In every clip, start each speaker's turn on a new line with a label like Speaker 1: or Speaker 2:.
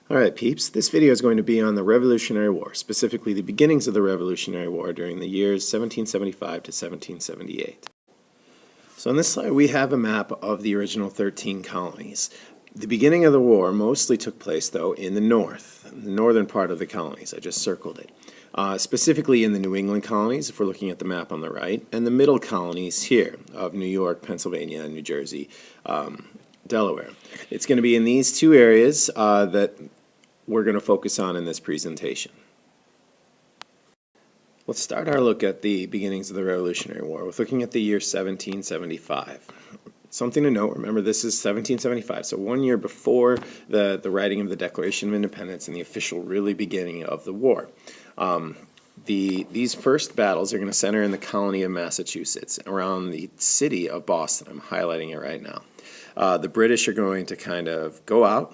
Speaker 1: Alright peeps, this video is going to be on the Revolutionary War, specifically the beginnings of the Revolutionary War during the years 1775 to 1778. So on this slide we have a map of the original 13 colonies. The beginning of the war mostly took place though in the north, the northern part of the colonies. I just circled it. Specifically in the New England colonies, if we're looking at the map on the right, and the middle colonies here of New York, Pennsylvania, New Jersey, Delaware. It's going to be in these two areas that we're going to focus on in this presentation. Let's start our look at the beginnings of the Revolutionary War with looking at the year 1775. Something to note, remember this is 1775, so 1 year before the writing of the Declaration of Independence and the official really beginning of the war. These first battles are going to center in the colony of Massachusetts, around the city of Boston. I'm highlighting it right now. The British are going to kind of go out,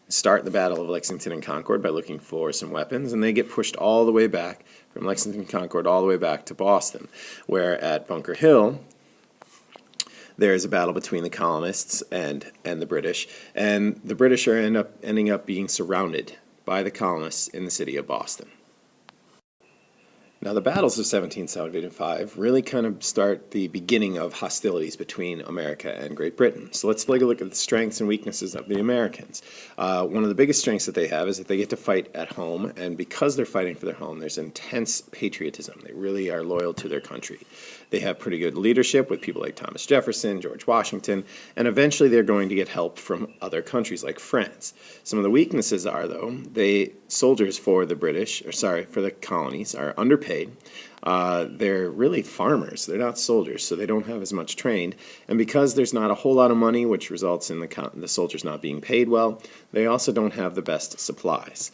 Speaker 1: start the Battle of Lexington and Concord by looking for some weapons, and they get pushed all the way back from Lexington and Concord all the way back to Boston, where at Bunker Hill there is a battle between the colonists and the British, and the British are ending up being surrounded by the colonists in the city of Boston. Now the battles of 1775 really kind of start the beginning of hostilities between America and Great Britain. So let's take a look at the strengths and weaknesses of the Americans. One of the biggest strengths that they have is that they get to fight at home, and because they're fighting for their home, there's intense patriotism. They really are loyal to their country. They have pretty good leadership with people like Thomas Jefferson, George Washington, and eventually they're going to get help from other countries like France. Some of the weaknesses are, though, soldiers for the for the colonies are underpaid. They're really farmers. They're not soldiers, so they don't have as much trained. And because there's not a whole lot of money, which results in the soldiers not being paid well, they also don't have the best supplies.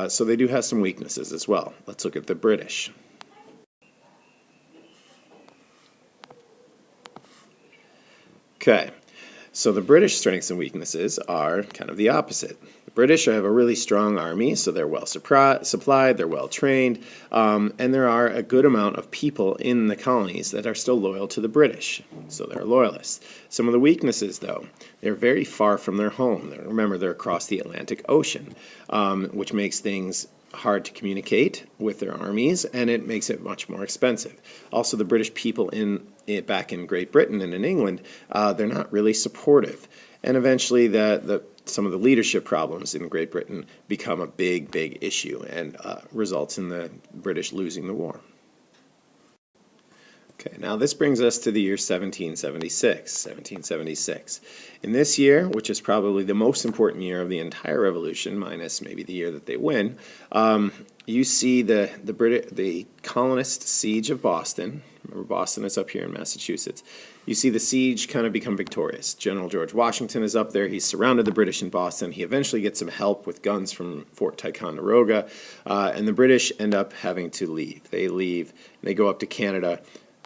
Speaker 1: So they do have some weaknesses as well. Let's look at the British. Okay, so the British strengths and weaknesses are kind of the opposite. The British have a really strong army, so they're well supplied, they're well trained, and there are a good amount of people in the colonies that are still loyal to the British, so they're loyalists. Some of the weaknesses, though, they're very far from their home. Remember, they're across the Atlantic Ocean, which makes things hard to communicate with their armies, and it makes it much more expensive. Also, the British people back in Great Britain and in England, they're not really supportive. And eventually some of the leadership problems in Great Britain become a big issue and results in the British losing the war. Okay, now this brings us to the year 1776. In this year, which is probably the most important year of the entire revolution, minus maybe the year that they win, you see the colonist siege of Boston. Remember, Boston is up here in Massachusetts. You see the siege kind of become victorious. General George Washington is up there. He's surrounded the British in Boston. He eventually gets some help with guns from Fort Ticonderoga, and the British end up having to leave. They leave, and they go up to Canada,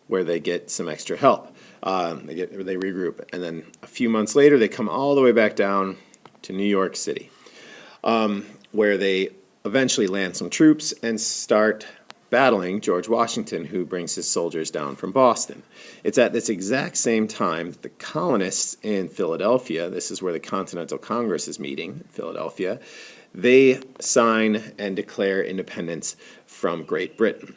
Speaker 1: where they get some extra help. They regroup, and then a few months later they come all the way back down to New York City, where they eventually land some troops and start battling George Washington, who brings his soldiers down from Boston. It's at this exact same time that the colonists in Philadelphia, this is where the Continental Congress is meeting, Philadelphia, they sign and declare independence from Great Britain.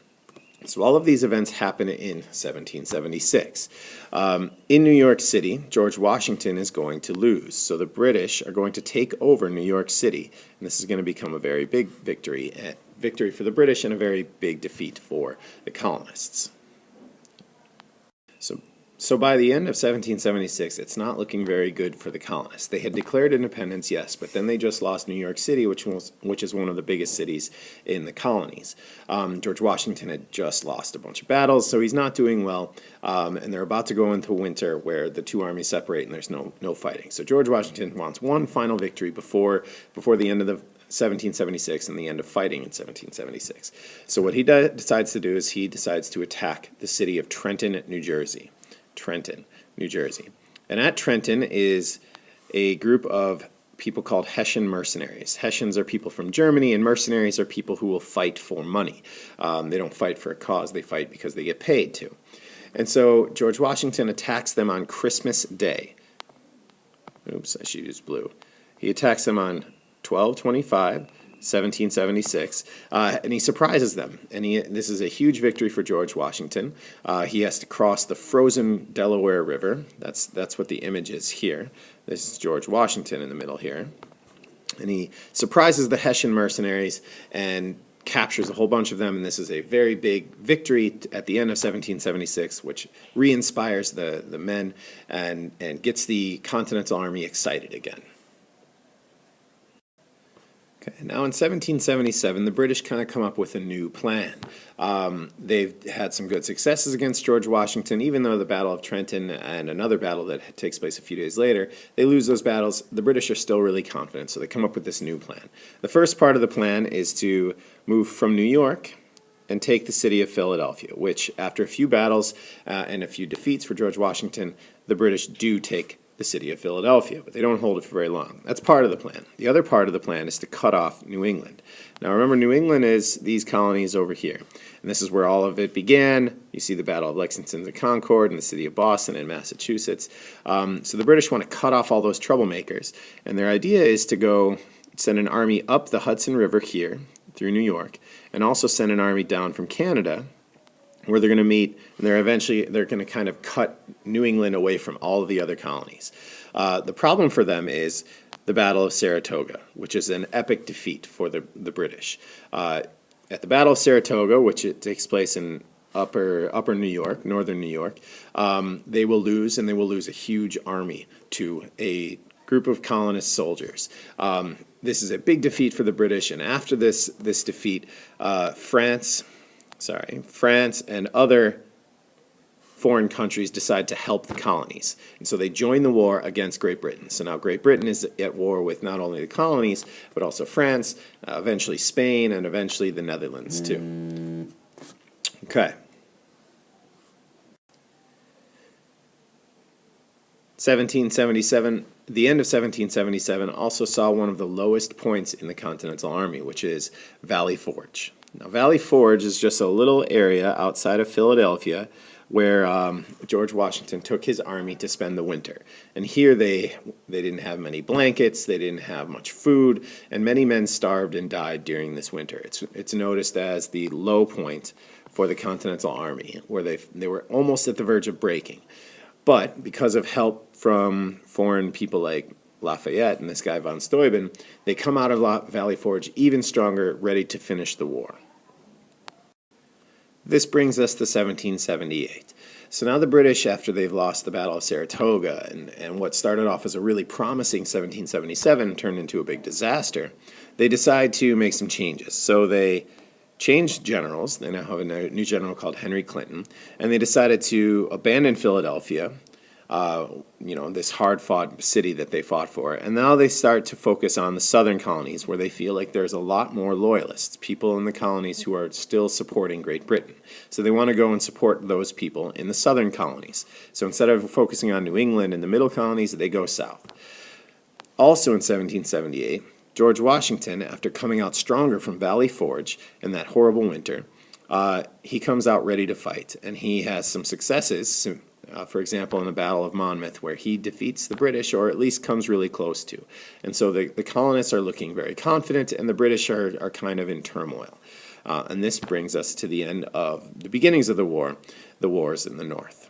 Speaker 1: So all of these events happen in 1776. In New York City, George Washington is going to lose. So the British are going to take over New York City. And this is going to become a very big victory for the British and a very big defeat for the colonists. So by the end of 1776, it's not looking very good for the colonists. They had declared independence, yes, but then they just lost New York City, which is one of the biggest cities in the colonies. George Washington had just lost a bunch of battles, so he's not doing well, and they're about to go into winter where the two armies separate and there's no fighting. So George Washington wants one final victory before the end of the 1776 and the end of fighting in 1776. So what he decides to do is he decides to attack the city of Trenton, New Jersey. And at Trenton is a group of people called Hessian mercenaries. Hessians are people from Germany, and mercenaries are people who will fight for money. They don't fight for a cause, they fight because they get paid to. And so George Washington attacks them on Christmas Day. Oops, I should use blue. He attacks them on 12/25, 1776, and he surprises them. And this is a huge victory for George Washington. He has to cross the frozen Delaware River. That's what the image is here. This is George Washington in the middle here. And he surprises the Hessian mercenaries and captures a whole bunch of them, and this is a very big victory at the end of 1776, which re-inspires the men and gets the Continental Army excited again. Okay, now in 1777, the British kind of come up with a new plan. They've had some good successes against George Washington, even though the Battle of Trenton and another battle that takes place a few days later, they lose those battles. The British are still really confident, so they come up with this new plan. The first part of the plan is to move from New York and take the city of Philadelphia, which after a few battles and a few defeats for George Washington, the British do take the city of Philadelphia, but they don't hold it for very long. That's part of the plan. The other part of the plan is to cut off New England. Now remember, New England is these colonies over here, and this is where all of it began. You see the Battle of Lexington and Concord and the city of Boston in Massachusetts. So the British want to cut off all those troublemakers, and their idea is to go send an army up the Hudson River here through New York, and also send an army down from Canada, where they're going to meet, and they're going to kind of cut New England away from all of the other colonies. The problem for them is the Battle of Saratoga, which is an epic defeat for the British. At the Battle of Saratoga, which it takes place in upper New York, northern New York, they will lose, and they will lose a huge army to a group of colonist soldiers. This is a big defeat for the British, and after this defeat, France and other foreign countries decide to help the colonies. And so they join the war against Great Britain. So now Great Britain is at war with not only the colonies, but also France, eventually Spain, and eventually the Netherlands too. Okay. 1777, the end of 1777 also saw one of the lowest points in the Continental Army, which is Valley Forge. Now, Valley Forge is just a little area outside of Philadelphia where George Washington took his army to spend the winter. And here they didn't have many blankets, they didn't have much food, and many men starved and died during this winter. It's noticed as the low point for the Continental Army, where they were almost at the verge of breaking. But because of help from foreign people like Lafayette and this guy von Steuben, they come out of Valley Forge even stronger, ready to finish the war. This brings us to 1778. So now the British, after they've lost the Battle of Saratoga, and what started off as a really promising 1777 turned into a big disaster, they decide to make some changes. So they changed generals. They now have a new general called Henry Clinton, and they decided to abandon Philadelphia, this hard-fought city that they fought for. And now they start to focus on the southern colonies, where they feel like there's a lot more loyalists, people in the colonies who are still supporting Great Britain. So they want to go and support those people in the southern colonies. So instead of focusing on New England and the middle colonies, they go south. Also in 1778, George Washington, after coming out stronger from Valley Forge in that horrible winter, he comes out ready to fight. And he has some successes, for example, in the Battle of Monmouth, where he defeats the British, or at least comes really close to. And so the colonists are looking very confident, and the British are kind of in turmoil. And this brings us to the end of the beginnings of the wars in the North.